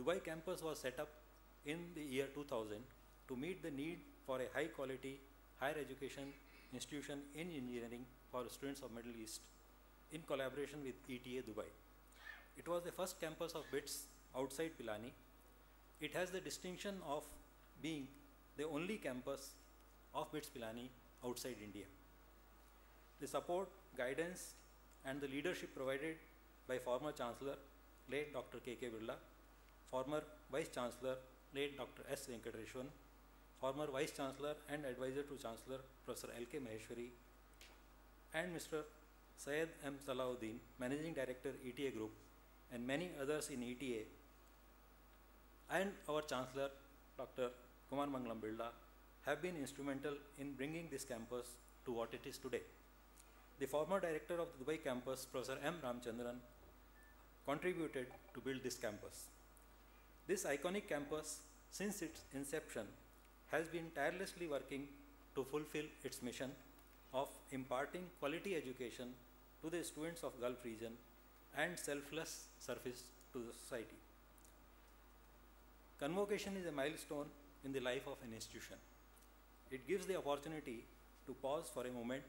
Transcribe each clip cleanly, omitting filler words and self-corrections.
Dubai campus was set up in the year 2000 to meet the need for a high quality higher education institution in engineering for students of Middle East in collaboration with ETA Dubai. It was the first campus of BITS outside Pilani. It has the distinction of being the only campus of BITS Pilani outside India. The support, guidance and the leadership provided by former Chancellor, late Dr. K.K. Birla, former Vice Chancellor, late Dr. S. Venkateshwaran, former Vice Chancellor and Advisor to Chancellor, Professor L.K. Maheshwari, and Mr. Syed M. Salahuddin, Managing Director, ETA Group, and many others in ETA, and our Chancellor, Dr. Kumar Mangalam Birla, have been instrumental in bringing this campus to what it is today. The former director of the Dubai campus, Professor M. Ramchandran, contributed to build this campus. This iconic campus, since its inception, has been tirelessly working to fulfill its mission of imparting quality education to the students of Gulf region and selfless service to the society. Convocation is a milestone in the life of an institution. It gives the opportunity to pause for a moment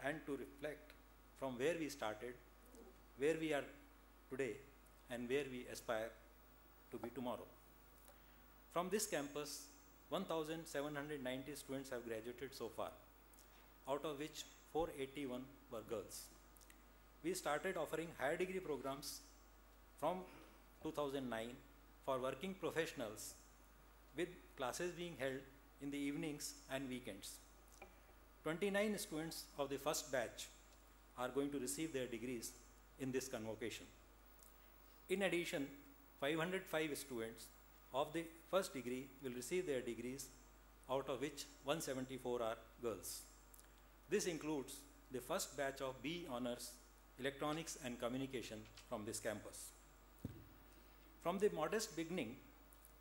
and to reflect from where we started, where we are today, and where we aspire to be tomorrow. From this campus, 1,790 students have graduated so far, out of which 481 were girls. We started offering higher degree programs from 2009 for working professionals, with classes being held in the evenings and weekends. 29 students of the first batch are going to receive their degrees in this convocation. In addition, 505 students of the first degree will receive their degrees, out of which 174 are girls. This includes the first batch of BE Honours Electronics and Communication from this campus. From the modest beginning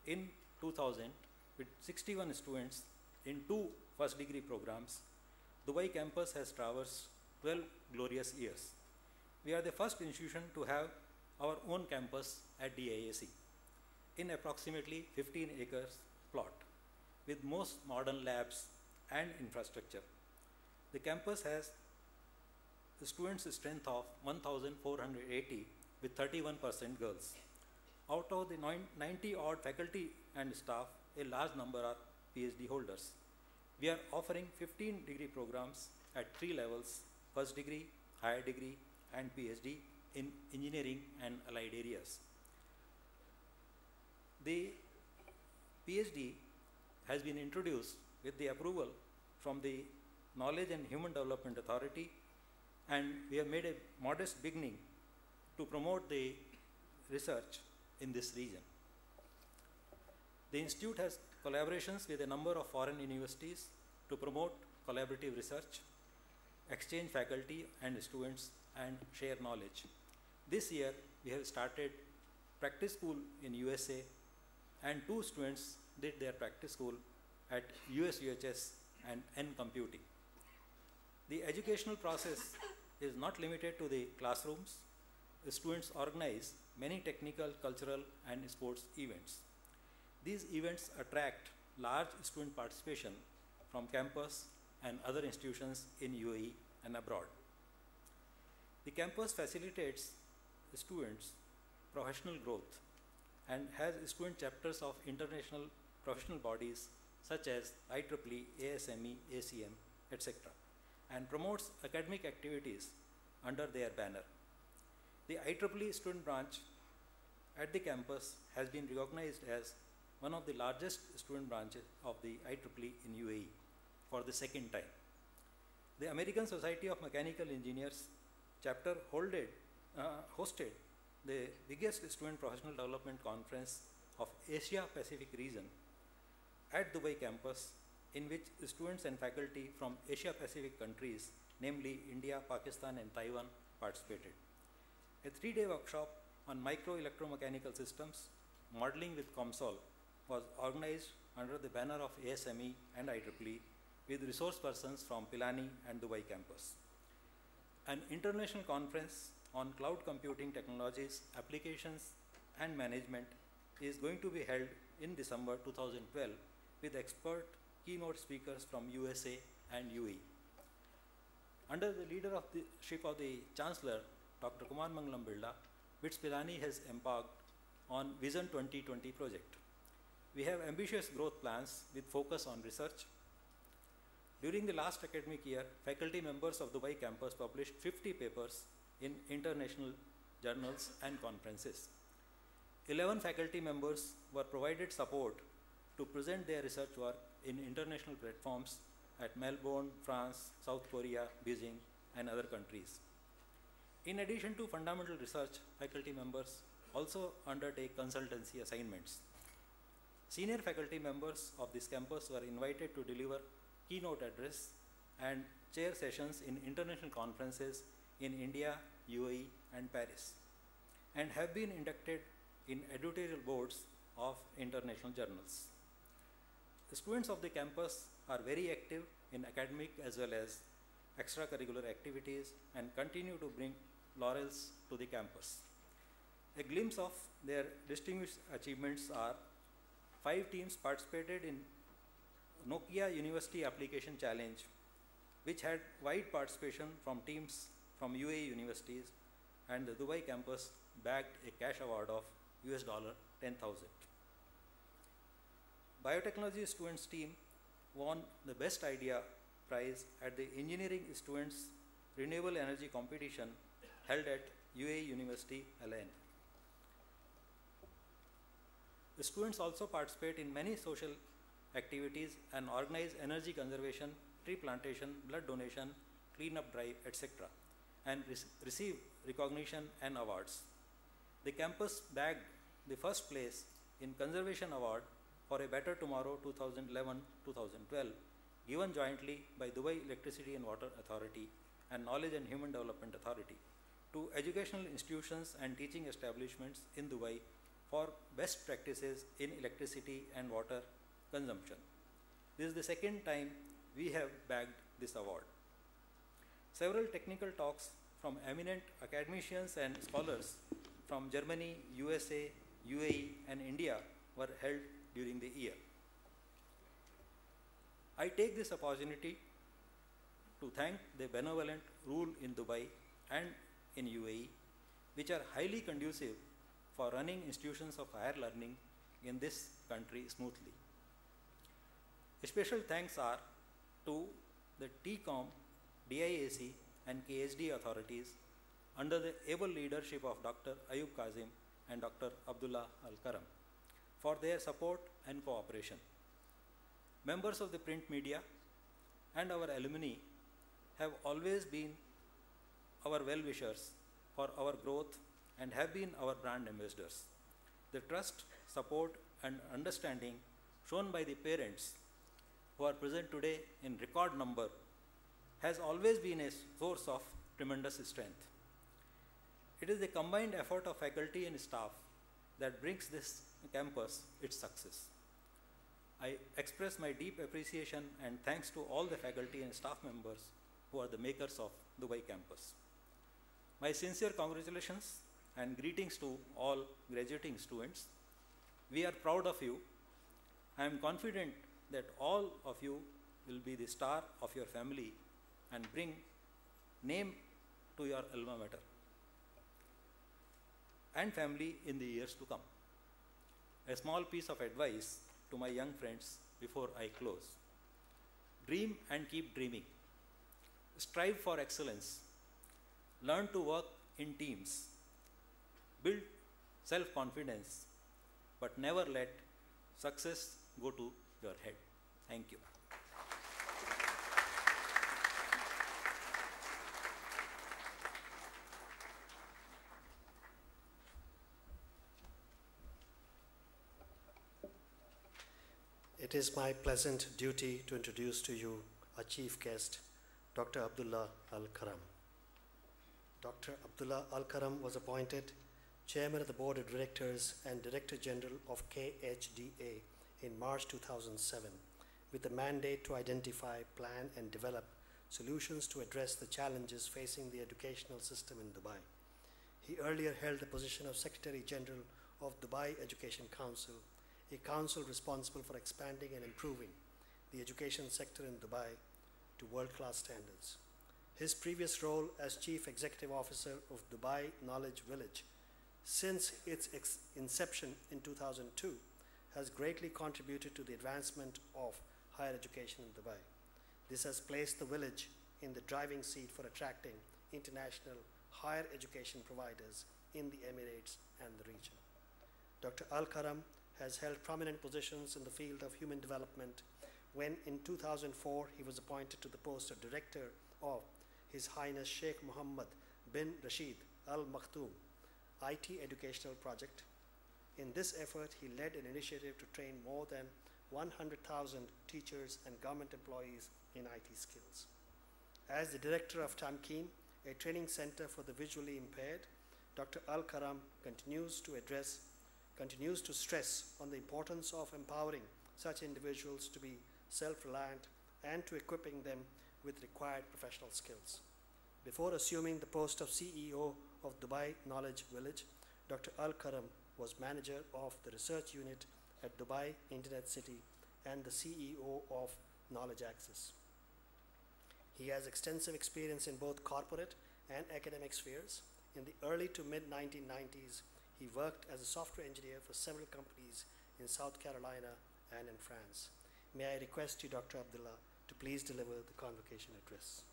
in 2000, with 61 students in 2 first degree programs, Dubai campus has traversed 12 glorious years. We are the first institution to have our own campus at DIAC in approximately 15 acres plot with most modern labs and infrastructure. The campus has a students' strength of 1,480 with 31% girls. Out of the 90 odd faculty and staff, a large number are PhD holders. We are offering 15 degree programs at 3 levels: first degree, higher degree, and PhD in engineering and allied areas. The PhD has been introduced with the approval from the Knowledge and Human Development Authority, and we have made a modest beginning to promote the research in this region. The institute has collaborations with a number of foreign universities to promote collaborative research, exchange faculty and students, and share knowledge. This year, we have started practice school in USA, and 2 students did their practice school at USUHS and N Computing. The educational process is not limited to the classrooms. The students organize many technical, cultural, and sports events. These events attract large student participation from campus and other institutions in UAE and abroad. The campus facilitates students' professional growth and has student chapters of international professional bodies such as IEEE, ASME, ACM, etc., and promotes academic activities under their banner. The IEEE student branch at the campus has been recognized as one of the largest student branches of the IEEE in UAE for the second time. The American Society of Mechanical Engineers chapter hosted the biggest student professional development conference of Asia Pacific region at Dubai campus, in which students and faculty from Asia Pacific countries, namely India, Pakistan, and Taiwan, participated. A 3-day workshop on micro electromechanical systems, modeling with COMSOL, was organized under the banner of ASME and IEEE with resource persons from Pilani and Dubai campus. An international conference on cloud computing technologies, applications, and management is going to be held in December 2012 with expert keynote speakers from USA and UAE. Under the leadership of the Chancellor, Dr. Kumar Mangalam Birla, BITS Pilani has embarked on Vision 2020 project. We have ambitious growth plans with focus on research. During the last academic year, faculty members of Dubai campus published 50 papers in international journals and conferences. 11 faculty members were provided support to present their research work in international platforms at Melbourne, France, South Korea, Beijing, and other countries. In addition to fundamental research, faculty members also undertake consultancy assignments. Senior faculty members of this campus were invited to deliver keynote address and chair sessions in international conferences in India, UAE, and Paris, and have been inducted in editorial boards of international journals. The students of the campus are very active in academic as well as extracurricular activities and continue to bring laurels to the campus. A glimpse of their distinguished achievements are 5 teams participated in Nokia University Application Challenge, which had wide participation from teams from UAE universities, and the Dubai campus bagged a cash award of $10,000. Biotechnology students team won the best idea prize at the Engineering Students Renewable Energy Competition held at UAE University, Al Ain. The students also participate in many social activities and organize energy conservation, tree plantation, blood donation, cleanup drive, etc., and receive recognition and awards. The campus bagged the first place in Conservation Award for a Better Tomorrow 2011-2012, given jointly by Dubai Electricity and Water Authority and Knowledge and Human Development Authority to educational institutions and teaching establishments in Dubai for best practices in electricity and water consumption. This is the second time we have bagged this award. Several technical talks from eminent academicians and scholars from Germany, USA, UAE, and India were held during the year. I take this opportunity to thank the benevolent rule in Dubai and in UAE, which are highly conducive for running institutions of higher learning in this country smoothly. Special thanks are to the TCOM, DIAC, and KHD authorities under the able leadership of Dr. Ayub Kazim and Dr. Abdullah Al-Karam for their support and cooperation. Members of the print media and our alumni have always been our well-wishers for our growth and have been our brand ambassadors. The trust, support, and understanding shown by the parents who are present today in record number has always been a source of tremendous strength. It is the combined effort of faculty and staff that brings this campus its success. I express my deep appreciation and thanks to all the faculty and staff members who are the makers of Dubai campus. My sincere congratulations and greetings to all graduating students. We are proud of you. I am confident that all of you will be the star of your family and bring name to your alma mater and family in the years to come. A small piece of advice to my young friends before I close. Dream and keep dreaming. Strive for excellence. Learn to work in teams. Build self-confidence, but never let success go to your head. Thank you. It is my pleasant duty to introduce to you our chief guest, Dr. Abdullah Al-Karam. Dr. Abdullah Al-Karam was appointed Chairman of the Board of Directors and Director General of KHDA in March 2007 with the mandate to identify, plan, and develop solutions to address the challenges facing the educational system in Dubai. He earlier held the position of Secretary General of Dubai Education Council, a council responsible for expanding and improving the education sector in Dubai to world-class standards. His previous role as Chief Executive Officer of Dubai Knowledge Village since its inception in 2002 has greatly contributed to the advancement of higher education in Dubai. This has placed the village in the driving seat for attracting international higher education providers in the Emirates and the region. Dr. Al-Karam has held prominent positions in the field of human development when in 2004 he was appointed to the post of Director of His Highness Sheikh Mohammed bin Rashid Al Maktoum IT Educational Project. In this effort, he led an initiative to train more than 100,000 teachers and government employees in IT skills. As the director of Tamkeen, a training center for the visually impaired, Dr. Al-Karam continues to stress on the importance of empowering such individuals to be self-reliant and to equipping them with required professional skills. Before assuming the post of CEO of Dubai Knowledge Village, Dr. Al-Karam was manager of the research unit at Dubai Internet City and the CEO of Knowledge Access. He has extensive experience in both corporate and academic spheres. In the early to mid-1990s, he worked as a software engineer for several companies in South Carolina and in France. May I request you, Dr. Abdullah, to please deliver the convocation address.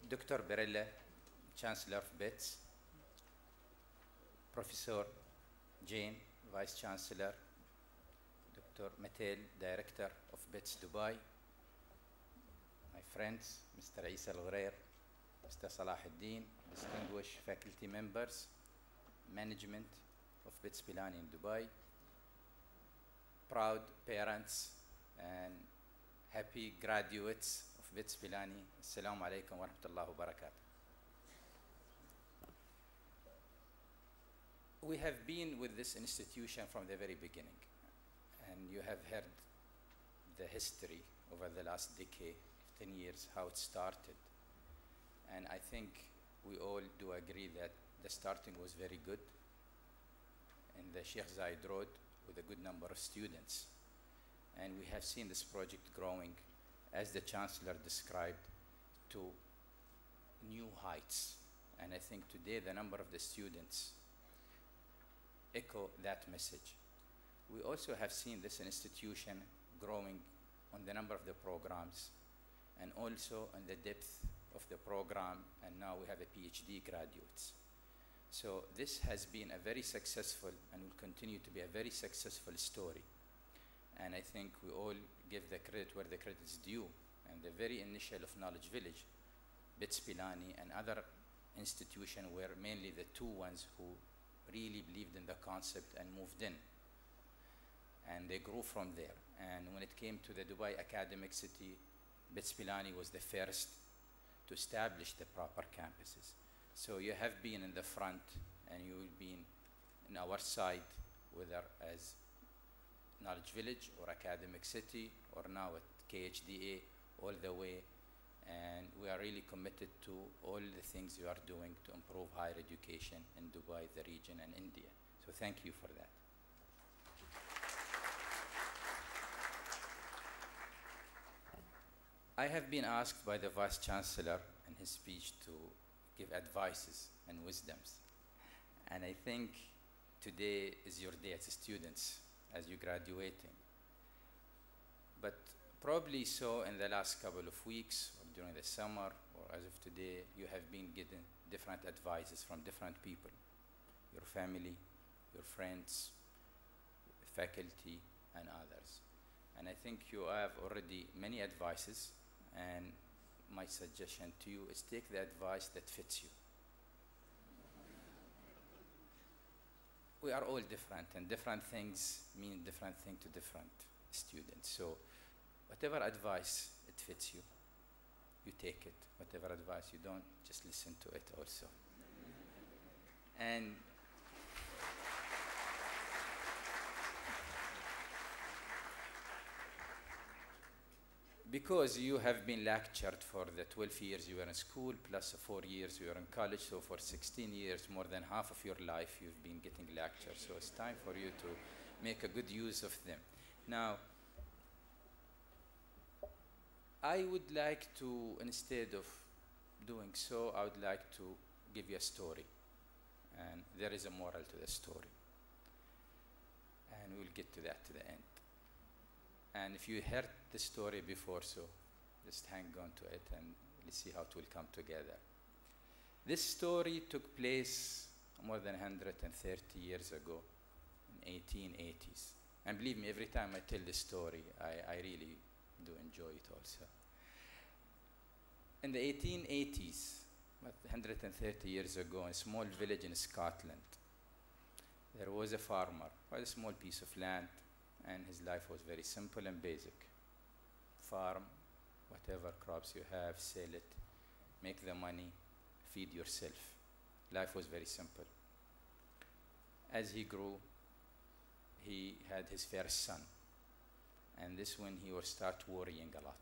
Dr. Berella, Chancellor of BITS, Professor Jane, Vice Chancellor, Dr. Matel, Director of BITS Dubai, my friends, Mr. Isa Al-Ghurair, Mr. Salah Al-Din, distinguished faculty members, management of BITS Pilani in Dubai, proud parents and happy graduates of BITS Pilani. Assalamu alaikum wa rahmatullahi wa barakatuh. We have been with this institution from the very beginning, and you have heard the history over the last decade, 10 years, how it started. And I think we all do agree that the starting was very good in the Sheikh Zayed Road with a good number of students. And we have seen this project growing, as the Chancellor described, to new heights. And I think today the number of the students echo that message. We also have seen this institution growing on the number of the programs and also on the depth of the program, and now we have a PhD graduates. So this has been a very successful and will continue to be a very successful story. And I think we all give the credit where the credit is due. And the very initial of Knowledge Village, BITS Pilani and other institutions were mainly the two ones who really believed in the concept and moved in. And they grew from there. And when it came to the Dubai academic city, BITS Pilani was the first to establish the proper campuses. So you have been in the front and you've been in our side, whether as Knowledge Village or academic city or now at KHDA, all the way. And we are really committed to all the things you are doing to improve higher education in Dubai, the region, and India. So thank you for that. I have been asked by the Vice Chancellor in his speech to give advices and wisdoms. And I think today is your day as students, as you're graduating. But probably so in the last couple of weeks or during the summer or as of today, you have been getting different advices from different people, your family, your friends, faculty, and others. And I think you have already many advices, and my suggestion to you is take the advice that fits you. We are all different, and different things mean different things to different students. So whatever advice it fits you, you take it. Whatever advice you don't, just listen to it also. And because you have been lectured for the 12 years you were in school, plus 4 years you were in college, so for 16 years, more than half of your life, you've been getting lectures. So it's time for you to make a good use of them. Now, I would like to, instead of doing so, I would like to give you a story. And there is a moral to the story. And we'll get to that to the end. And if you heard the story before, so just hang on to it and let's see how it will come together. This story took place more than 130 years ago, in 1880s. And believe me, every time I tell this story, I really do enjoy it also. In the 1880s, 130 years ago, in a small village in Scotland, there was a farmer with a small piece of land, and his life was very simple and basic. Farm, whatever crops you have, sell it, make the money, feed yourself. Life was very simple. As he grew, he had his first son, and this when he would start worrying a lot.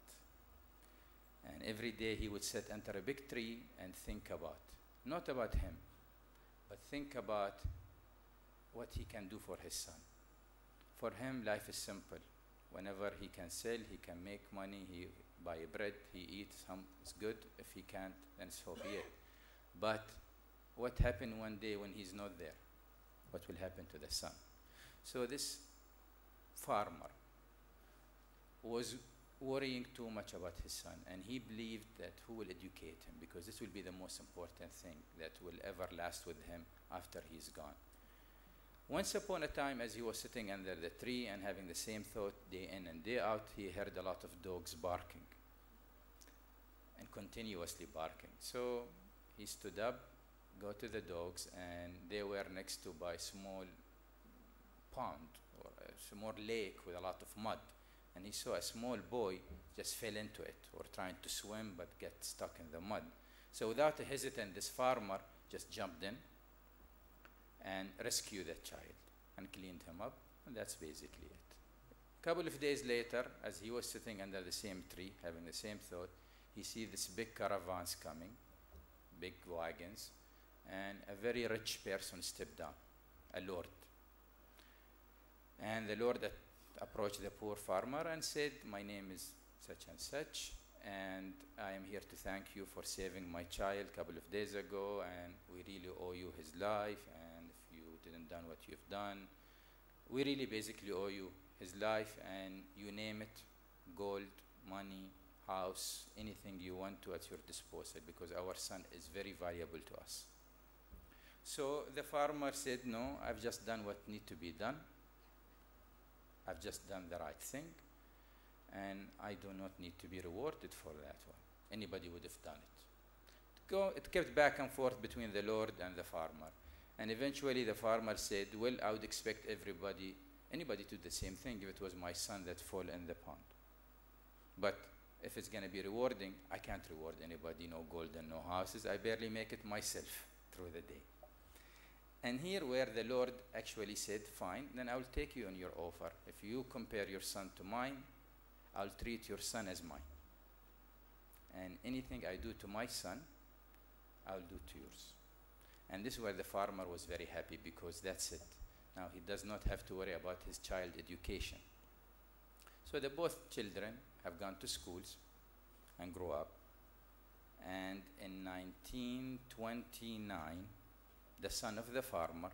And every day he would sit under a big tree and think about, not about him, but think about what he can do for his son. For him, life is simple. Whenever he can sell, he can make money, he buy bread, he eats, it's good. If he can't, then so be it. But what happened one day when he's not there? What will happen to the son? So this farmer was worrying too much about his son, and he believed that who will educate him, because this will be the most important thing that will ever last with him after he's gone. Once upon a time, as he was sitting under the tree and having the same thought day in and day out, he heard a lot of dogs barking and continuously barking. So he stood up, go to the dogs, and they were next to by a small pond or a small lake with a lot of mud. And he saw a small boy just fell into it, or trying to swim but get stuck in the mud. So without a hesitant, this farmer just jumped in and rescued that child and cleaned him up, and that's basically it. A couple of days later, as he was sitting under the same tree, having the same thought, he see this big caravans coming, big wagons, and a very rich person stepped down, a lord. And the lord approached the poor farmer and said, "My name is such and such, and I am here to thank you for saving my child a couple of days ago, and we really owe you his life, and if you didn't done what you've done, we really basically owe you his life, and you name it, gold, money, house, anything you want to at your disposal, because our son is very valuable to us." So the farmer said, "No, I've just done what need to be done. I've just done the right thing, and I do not need to be rewarded for that one. Anybody would have done it." It kept back and forth between the Lord and the farmer. And eventually the farmer said, "Well, I would expect anybody to do the same thing if it was my son that fell in the pond. But if it's going to be rewarding, I can't reward anybody, no gold and no houses. I barely make it myself through the day." And here where the Lord actually said, "Fine, then I will take you on your offer. If you compare your son to mine, I'll treat your son as mine. And anything I do to my son, I'll do to yours." And this is where the farmer was very happy, because that's it. Now he does not have to worry about his child education. So the both children have gone to schools and grew up. And in 1929, the son of the farmer,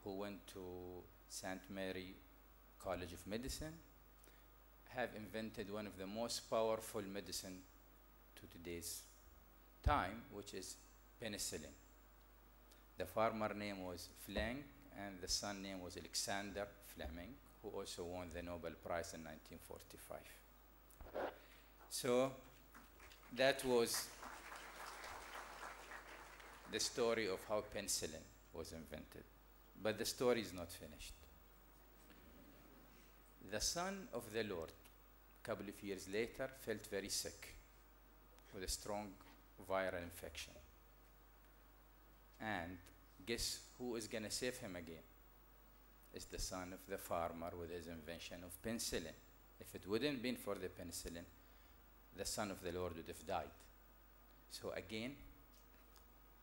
who went to St. Mary College of Medicine, have invented one of the most powerful medicine to today's time, which is penicillin. The farmer name was Fleming, and the son name was Alexander Fleming, who also won the Nobel Prize in 1945. So that was the story of how penicillin was invented. But the story is not finished. The son of the Lord, a couple of years later, felt very sick with a strong viral infection. And guess who is going to save him again? It's the son of the farmer with his invention of penicillin. If it wouldn't been for the penicillin, the Son of the Lord would have died. So again,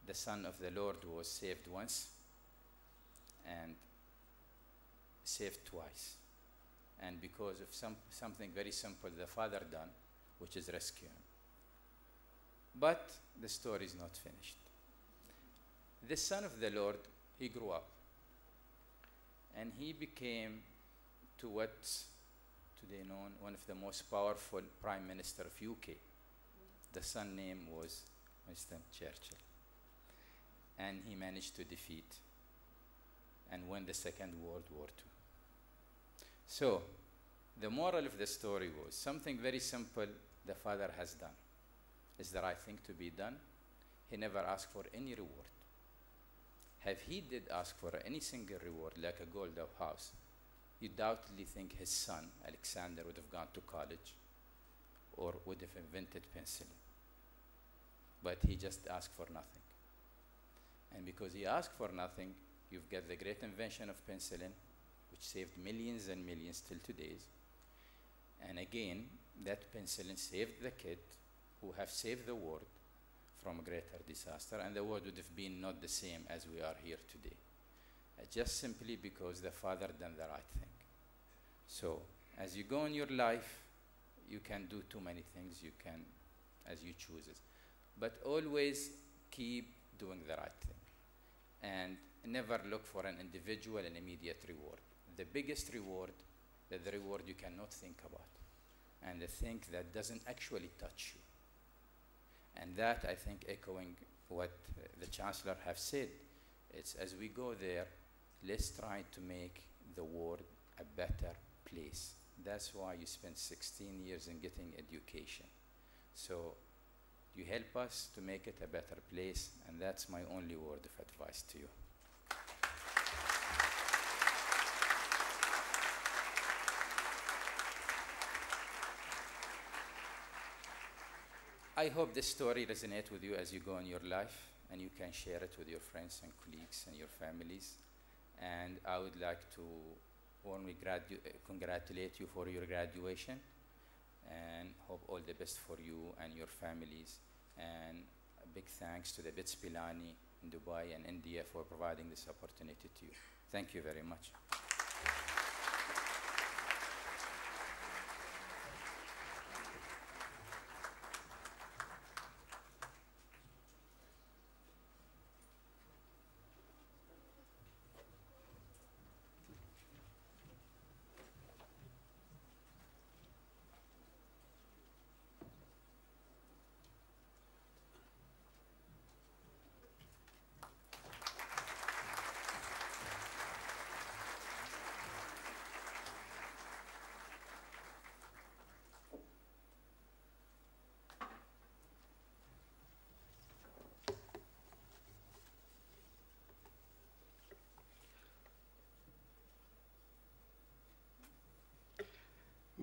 the Son of the Lord was saved once and saved twice. And because of something very simple the Father done, which is rescue him. But the story is not finished. The Son of the Lord, he grew up. And he became to what's today known one of the most powerful Prime Minister of UK. The son name was Winston Churchill. And he managed to defeat and win the Second World War II. So, the moral of the story was something very simple the Father has done. Is the right thing to be done. He never asked for any reward. If he did ask for any single reward, like a gold house, you doubtedly think his son, Alexander, would have gone to college or would have invented penicillin. But he just asked for nothing. And because he asked for nothing, you've got the great invention of penicillin, which saved millions and millions till today. And again, that penicillin saved the kid who have saved the world from a greater disaster, and the world would have been not the same as we are here today. Just simply because the Father done the right thing. So, as you go in your life, you can do too many things, you can, as you choose it. But always keep doing the right thing. And never look for an individual and immediate reward. The biggest reward is the reward you cannot think about. And the thing that doesn't actually touch you. And that, I think, echoing what the Chancellor have said, it's as we go there, let's try to make the world a better place. That's why you spend 16 years in getting education. So you help us to make it a better place, and that's my only word of advice to you. I hope this story resonates with you as you go in your life, and you can share it with your friends and colleagues and your families. And I would like to warmly congratulate you for your graduation, and hope all the best for you and your families. And a big thanks to the BITS Pilani in Dubai and India for providing this opportunity to you. Thank you very much.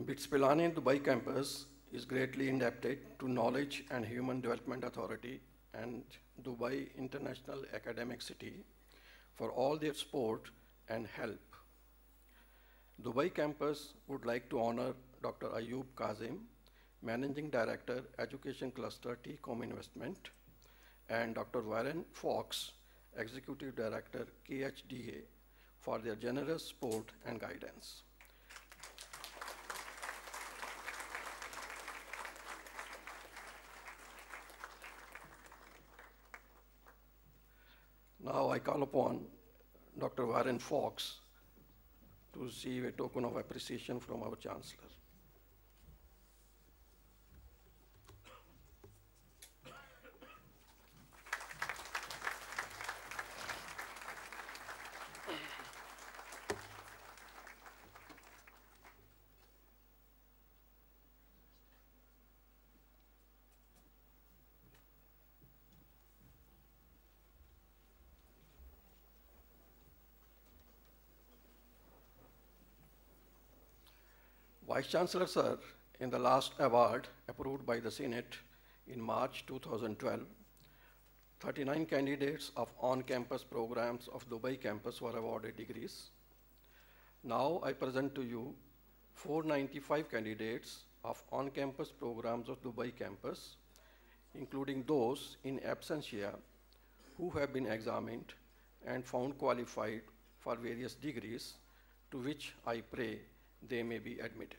BITS Pilani Dubai campus is greatly indebted to Knowledge and Human Development Authority and Dubai International Academic City for all their support and help. Dubai campus would like to honor Dr. Ayub Kazim, Managing Director, Education Cluster, TCOM Investment, and Dr. Warren Fox, Executive Director, KHDA, for their generous support and guidance. Now I call upon Dr. Warren Fox to receive a token of appreciation from our Chancellor. Vice Chancellor, sir, in the last award approved by the Senate in March 2012, 39 candidates of on-campus programs of Dubai campus were awarded degrees. Now I present to you 495 candidates of on-campus programs of Dubai campus, including those in absentia who have been examined and found qualified for various degrees, to which I pray they may be admitted.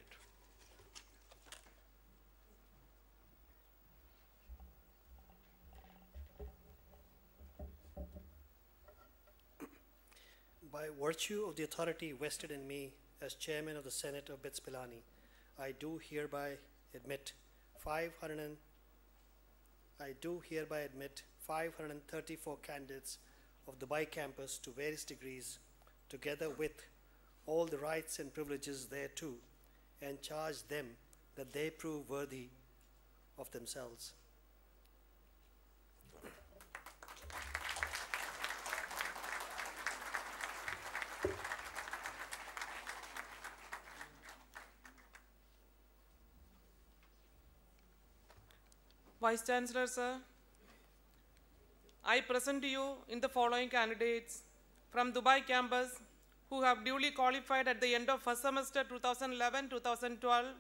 By virtue of the authority vested in me as chairman of the Senate of BITS Pilani, I do hereby admit 534 candidates of Dubai campus to various degrees, together with all the rights and privileges thereto, and charge them that they prove worthy of themselves. Vice Chancellor, sir, I present to you in the following candidates from Dubai campus who have duly qualified at the end of first semester 2011-2012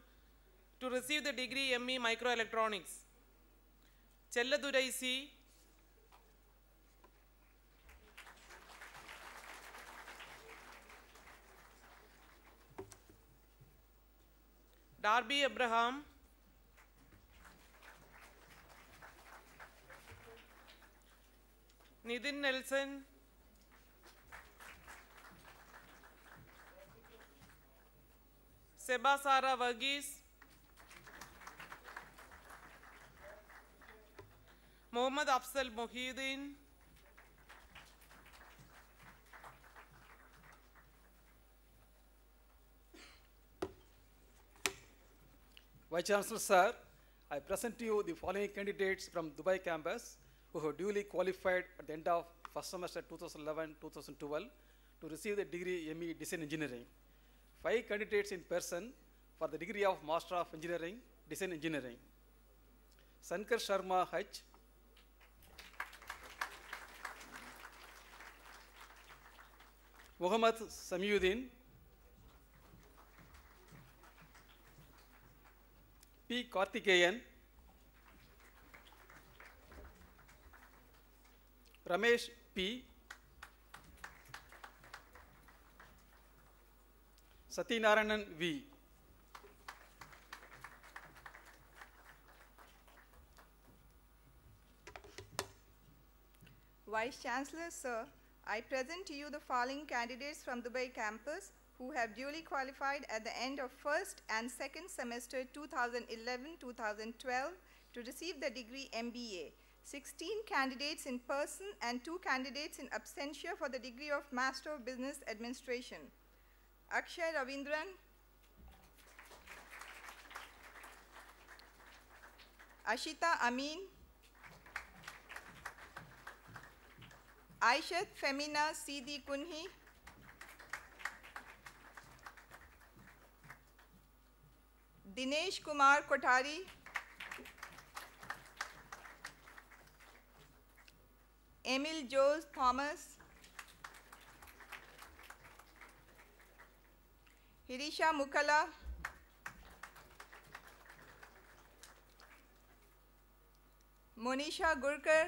to receive the degree ME Microelectronics. Chelladurai C, Darby Abraham, Nidin Nelson, Seba Sara Varghese, Mohammad Afzal Mohiuddin, Vice Chancellor, sir, I present to you the following candidates from Dubai campus who have duly qualified at the end of first semester 2011-2012 to receive the degree ME Design Engineering. 5 candidates in person for the degree of Master of Engineering, Design Engineering. Sankar Sharma H, Muhammad Samiuddin, P. Karthikeyan, Ramesh P, Satyanarayanan V, Vice Chancellor, sir, I present to you the following candidates from Dubai campus who have duly qualified at the end of first and second semester 2011-2012 to receive the degree MBA. 16 candidates in person and 2 candidates in absentia for the degree of Master of Business Administration. Akshay Ravindran, Ashita Amin, Aishat Femina Sidi Kunhi, Dinesh Kumar Kothari, Emil Jose Thomas, Hirisha Mukala, Monisha Gurkar,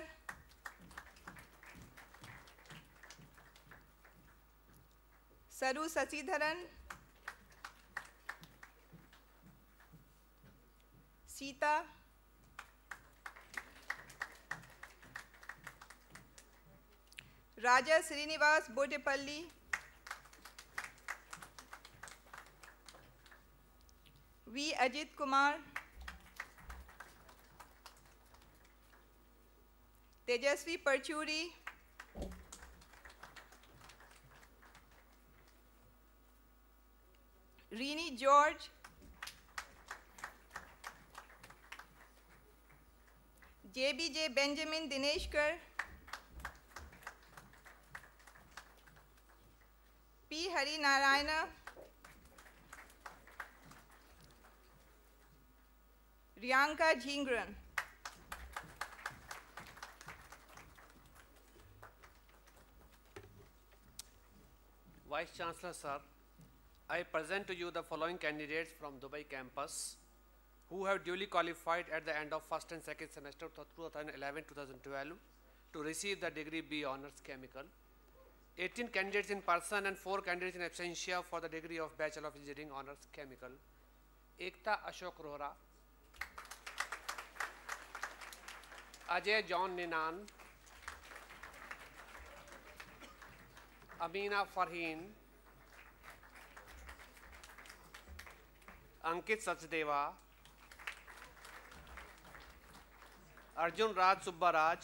Saru Sasidharan, Sita, Raja Srinivas Bodepalli, V. Ajit Kumar, Tejasvi Parchuri, Rini George, JBJ Benjamin Dineshkar, P. Hari Narayana, Riyanka Jhingran. Vice Chancellor, sir, I present to you the following candidates from Dubai campus who have duly qualified at the end of first and second semester of 2011-2012 to receive the degree B Honours Chemical. 18 candidates in person and 4 candidates in absentia for the degree of Bachelor of Engineering Honours Chemical. Ekta Ashok Rohra, Ajay John Ninan, Amina Farheen, Ankit Sachdeva, Arjun Raj Subbaraj,